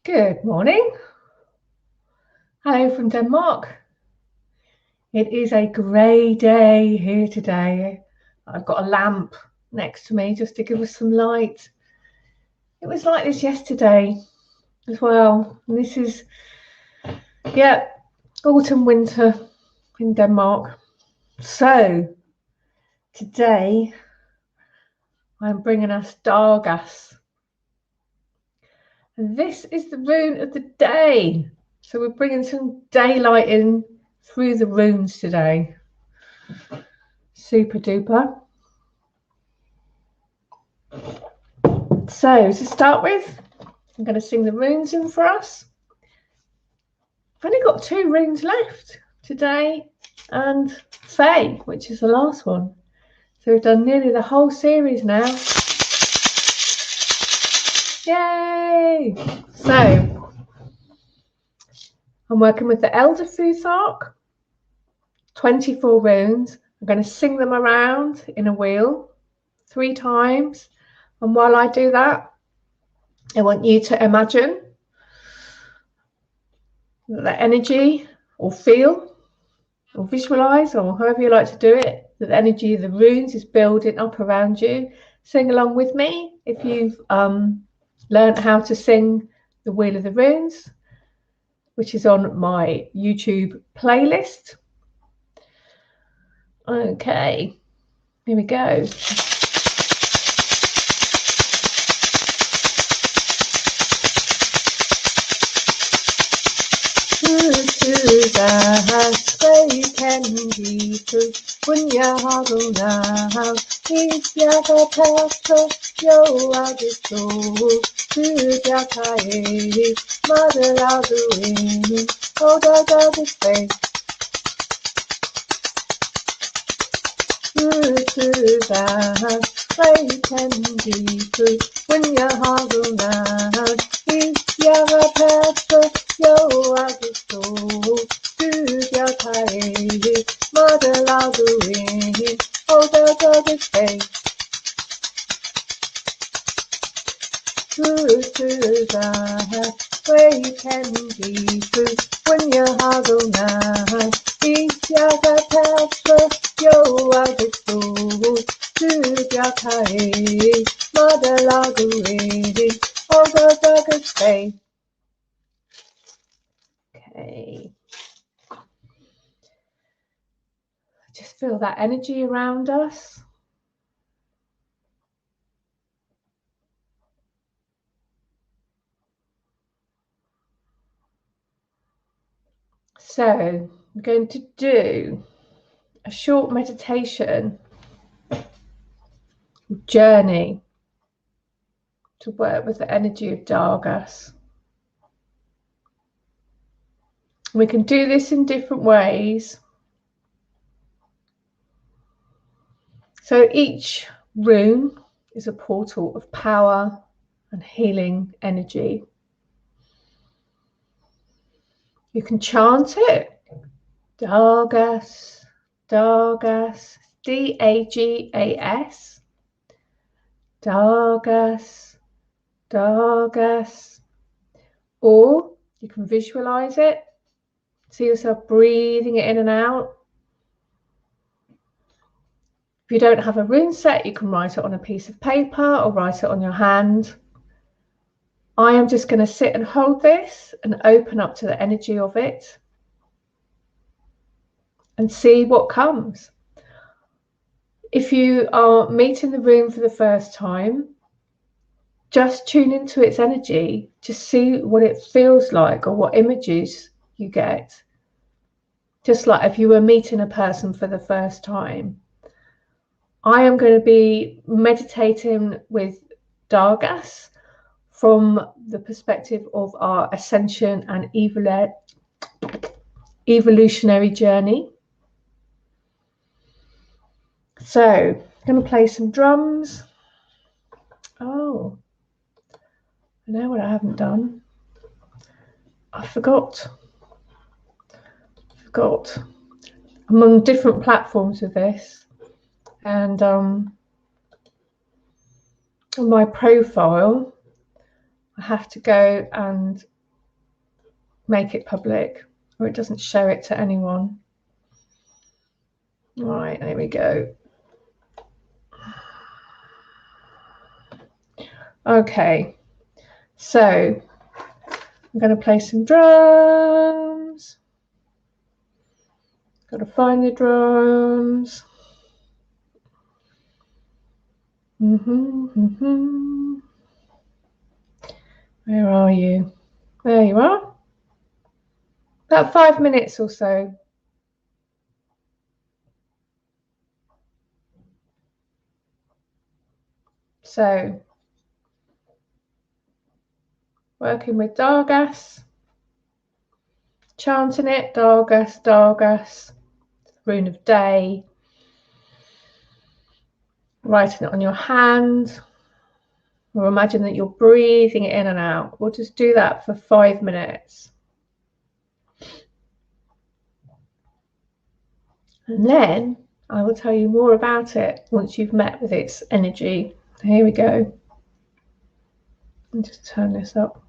Good morning. Hello from Denmark. It is a grey day here today. I've got a lamp next to me just to give us some light. It was like this yesterday as well. And this is, autumn, winter in Denmark. So today I'm bringing us Dagas. And this is the rune of the day. So we're bringing some daylight in through the runes today. Super duper. So to start with, I'm going to sing the runes in for us. I've only got 2 runes left today and Faye, which is the last one. So we've done nearly the whole series now. Yay! So I'm working with the Elder Futhark, 24 runes. I'm going to sing them around in a wheel 3 times. And while I do that, I want you to imagine that the energy, or feel, or visualize, or however you like to do it, that the energy of the runes is building up around you. Sing along with me if you've learned how to sing the Wheel of the Runes, which is on my YouTube playlist. Okay, here we go. Okay. Just feel that energy around us. So I'm going to do a short meditation journey to work with the energy of Dagas. We can do this in different ways. So each rune is a portal of power and healing energy. You can chant it. Dagas, Dagas, D-A-G-A-S. Dagas, Dagas. Or you can visualize it. See yourself breathing it in and out. If you don't have a rune set, you can write it on a piece of paper or write it on your hand. I am just going to sit and hold this and open up to the energy of it and see what comes. If you are meeting the rune for the first time, just tune into its energy. Just see what it feels like or what images you get. Just like if you were meeting a person for the first time. I am going to be meditating with Dagas from the perspective of our ascension and evolutionary journey. So I'm going to play some drums. Oh, I know what I haven't done. I forgot. I'm on different platforms with this, and on my profile I have to go and make it public, or it doesn't show it to anyone. All right, there we go. Okay, so I'm going to play some drums. Got to find the drums. Where are you? There you are. About 5 minutes or so. So, working with Dagas, chanting it, Dagas, Dagas, rune of day, writing it on your hand, or imagine that you're breathing it in and out. We'll just do that for 5 minutes. And then I will tell you more about it once you've met with its energy. Here we go. I'll just turn this up.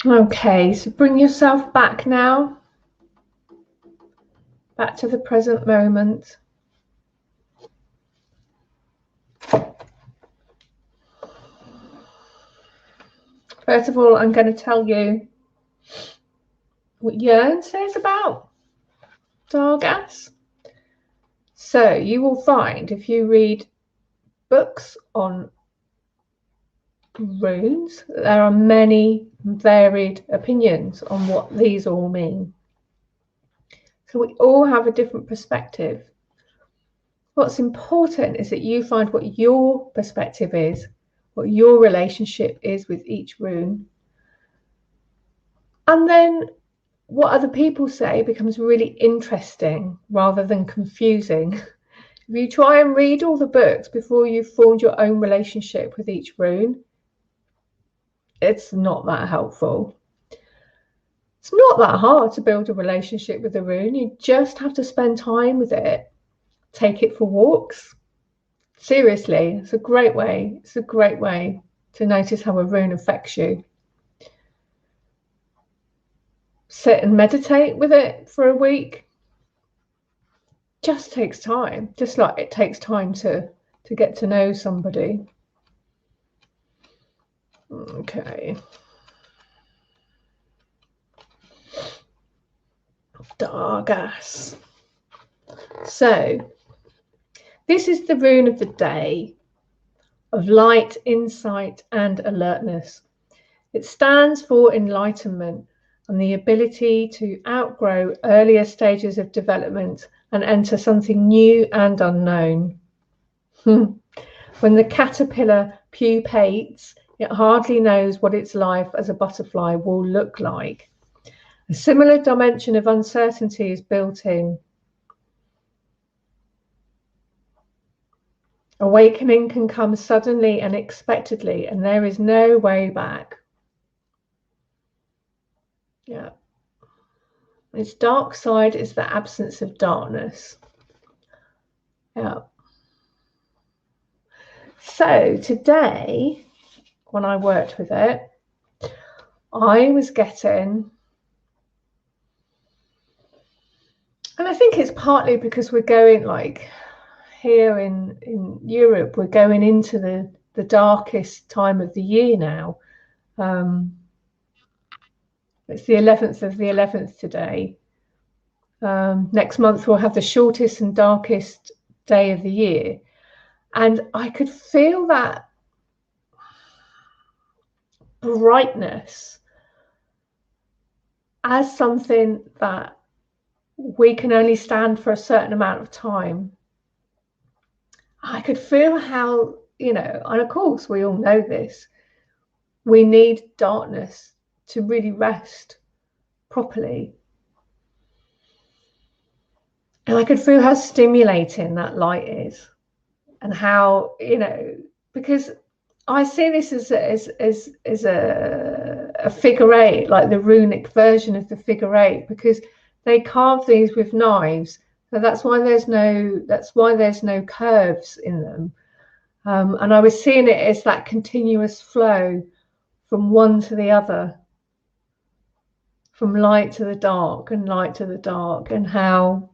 Okay, so bring yourself back now, back to the present moment. First of all, I'm going to tell you what Yearn says about Dagas. So you will find, if you read books on runes, there are many varied opinions on what these all mean. So we all have a different perspective. What's important is that you find what your perspective is, what your relationship is with each rune. And then what other people say becomes really interesting rather than confusing. If you try and read all the books before you've formed your own relationship with each rune, it's not that helpful. It's not that hard to build a relationship with a rune. You just have to spend time with it. Take it for walks. Seriously, it's a great way. It's a great way to notice how a rune affects you. Sit and meditate with it for a week. Just takes time, just like it takes time to get to know somebody. Okay. Dagas. So this is the rune of the day of light, insight, and alertness. It stands for enlightenment and the ability to outgrow earlier stages of development and enter something new and unknown. When the caterpillar pupates, it hardly knows what its life as a butterfly will look like. A similar dimension of uncertainty is built in. Awakening can come suddenly and unexpectedly, and there is no way back. Yeah. Its dark side is the absence of darkness. Yeah. So today, when I worked with it, I was getting, and I think it's partly because we're going, like here in Europe, we're going into the darkest time of the year now. It's the 11th of the 11th today. Next month we'll have the shortest and darkest day of the year. And I could feel that brightness as something that we can only stand for a certain amount of time. I could feel how, and of course we all know this, we need darkness to really rest properly. And I could feel how stimulating that light is, and how, because I see this as a figure eight, like the runic version of the figure eight, because they carve these with knives. So that's why there's no curves in them. And I was seeing it as that continuous flow from one to the other, from light to the dark and light to the dark, and how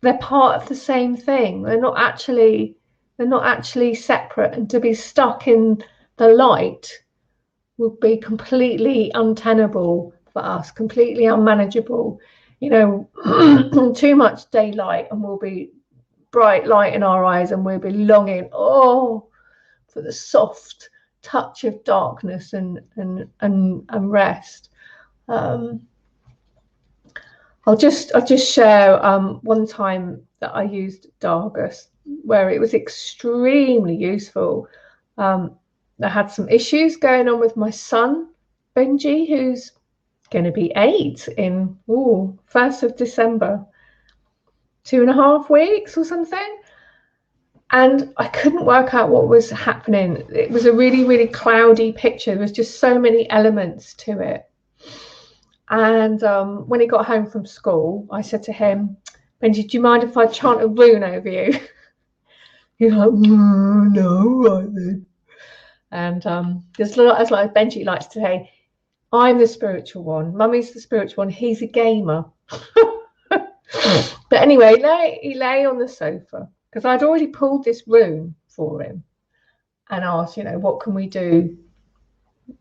they're part of the same thing. They're not actually separate, and to be stuck in the light would be completely untenable for us, completely unmanageable. Too much daylight and we'll be bright light in our eyes, and we'll be longing for the soft touch of darkness and rest. I'll just share one time that I used Dagas where it was extremely useful. I had some issues going on with my son Benji, who's going to be 8 in 1st of December, 2.5 weeks or something, and I couldn't work out what was happening. It was a really, really cloudy picture. There was just so many elements to it. And when he got home from school, I said to him, Benji, do you mind if I chant a rune over you? He's like, no, right then. And as like Benji likes to say, I'm the spiritual one. Mummy's the spiritual one. He's a gamer. But anyway, he lay on the sofa because I'd already pulled this rune for him and asked, you know, what can we do?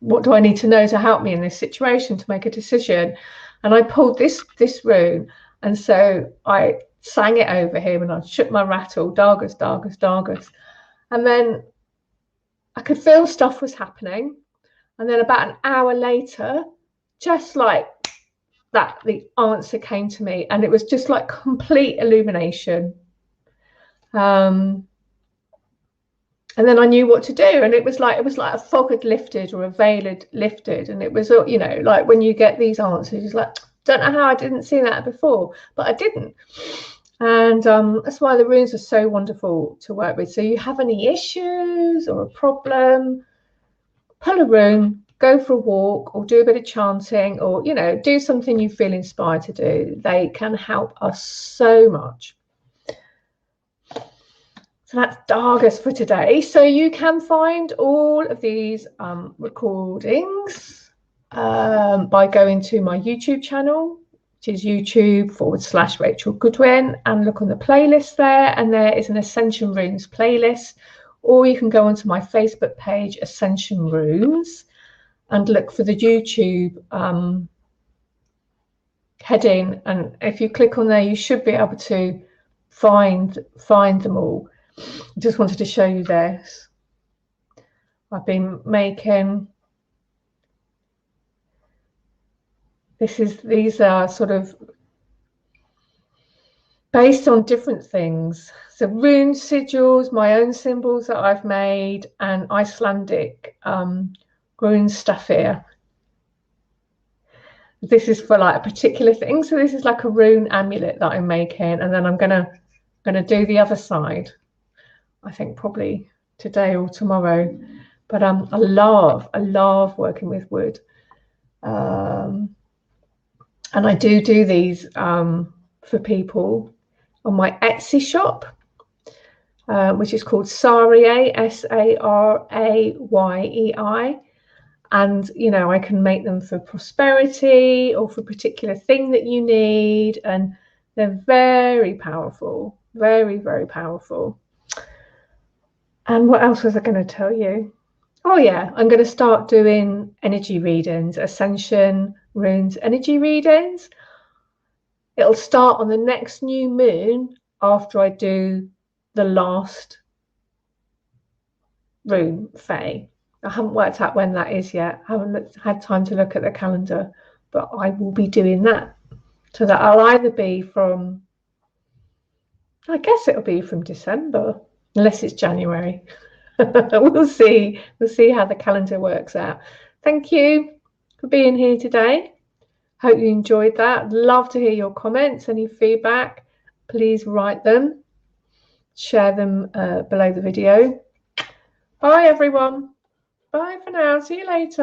What do I need to know to help me in this situation to make a decision? And I pulled this rune, and so I sang it over him and I shook my rattle, Dagas, Dagas, Dagas. And then I could feel stuff was happening. And then about an hour later, just like that, the answer came to me, and it was just like complete illumination. And then I knew what to do, and it was like a fog had lifted or a veil had lifted, and it was, you know, like when you get these answers, it's like, don't know how I didn't see that before, but I didn't. And that's why the runes are so wonderful to work with. So you have any issues or a problem, pull a rune, go for a walk, or do a bit of chanting, or, you know, do something you feel inspired to do. They can help us so much. So that's Dagas for today. So you can find all of these recordings by going to my YouTube channel, which is YouTube/Rachel Goodwin, and look on the playlist there. And there is an Ascension Runes playlist. Or you can go onto my Facebook page, Ascension Runes, and look for the YouTube heading. And if you click on there, you should be able to find them all. I just wanted to show you this. I've been making, these are sort of based on different things. So rune sigils, my own symbols that I've made, and Icelandic rune stuff here. This is for like a particular thing. So this is like a rune amulet that I'm making, and then I'm gonna do the other side, I think probably today or tomorrow. But I love working with wood, and I do these for people on my Etsy shop, which is called Saryei, SaraYei. And, you know, I can make them for prosperity or for a particular thing that you need. And they're very powerful, very, very powerful. And what else was I going to tell you? Oh, yeah, I'm going to start doing energy readings, Ascension Runes energy readings. It'll start on the next new moon after I do the last rune Fae. I haven't worked out when that is yet. I haven't had time to look at the calendar, but I will be doing that. So that I'll either be from, I guess it'll be from December, unless it's January. We'll see. We'll see how the calendar works out. Thank you for being here today. Hope you enjoyed that. Love to hear your comments, any feedback. Please write them. Share them below the video. Bye, everyone. Bye for now. See you later.